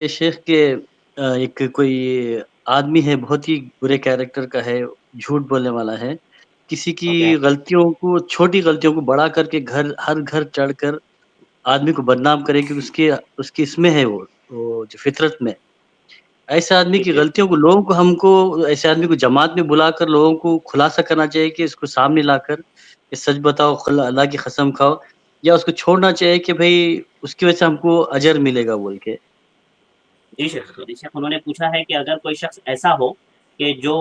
ये शेख के एक कोई आदमी है, बहुत ही बुरे कैरेक्टर का है, झूठ बोलने वाला है। किसी की ओके। गलतियों को छोटी गलतियों को बड़ा करके हर घर चढ़कर आदमी को बदनाम करे कि उसकी इसमें है वो जो फितरत में। ऐसे आदमी की ठीक है। गलतियों को हमको ऐसे आदमी को जमात में बुलाकर लोगों को खुलासा करना चाहिए कि इसको सामने लाकर कि सच बताओ, खुला अल्लाह की कसम खाओ, या उसको छोड़ना चाहिए कि भई उसकी वजह से हमको अजर मिलेगा बोल के। जी शेख, तो जी शेख उन्होंने पूछा है कि अगर कोई शख्स ऐसा हो कि जो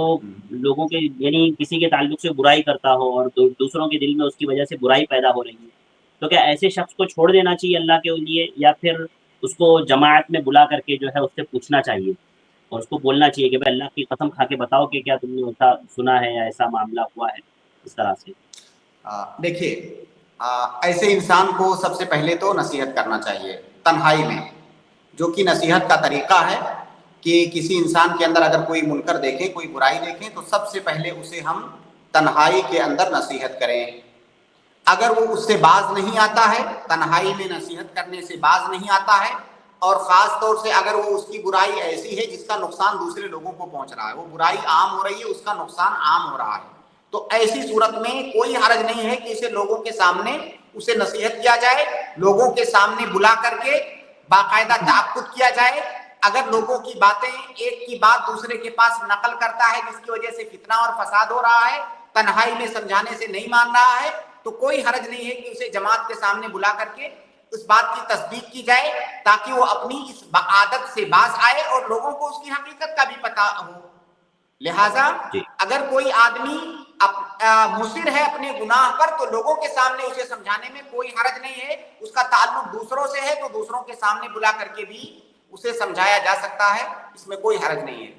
लोगों के यानी किसी के ताल्लुक से बुराई करता हो और दूसरों के दिल में उसकी वजह से बुराई पैदा हो रही है, तो क्या ऐसे शख्स को छोड़ देना चाहिए अल्लाह के लिए, या फिर उसको जमात में बुला करके जो है उससे पूछना चाहिए और उसको बोलना चाहिए कि भाई अल्लाह की कसम खा के बताओ कि क्या तुमने ऐसा सुना है या ऐसा मामला हुआ है इस तरह से। देखिए, ऐसे इंसान को सबसे पहले तो नसीहत करना चाहिए तन्हाई में, जो कि नसीहत का तरीका है कि किसी इंसान के अंदर अगर कोई मुनकर देखें, कोई बुराई देखें, तो सबसे पहले उसे हम तन्हाई के अंदर नसीहत करें। अगर वो उससे बाज नहीं आता है, तन्हाई में नसीहत करने से बाज नहीं आता है, और ख़ास तौर से अगर वो उसकी बुराई ऐसी है जिसका नुकसान दूसरे लोगों को पहुंच रहा है, वो बुराई आम हो रही है, उसका नुकसान आम हो रहा है, तो ऐसी सूरत में कोई हर्ज नहीं है कि इसे लोगों के सामने उसे नसीहत किया जाए, लोगों के सामने बुला करके बाकायदा ताक़ुद किया जाए। अगर लोगों की बातें, एक की बात दूसरे के पास नकल करता है जिसकी वजह से फितना और फसाद हो रहा है, तन्हाई में समझाने से नहीं मान रहा है, तो कोई हर्ज नहीं है कि उसे जमात के सामने बुला करके उस बात की तस्दीक की जाए, ताकि वो अपनी इस आदत से बाज आए और लोगों को उसकी हकीकत का भी पता हो। लिहाजा जी अगर कोई आदमी मुसिर है अपने गुनाह पर, तो लोगों के सामने उसे समझाने में कोई हर्ज नहीं है। उसका ताल्लुक दूसरों से है तो दूसरों के सामने बुला करके भी उसे समझाया जा सकता है, इसमें कोई हर्ज नहीं है।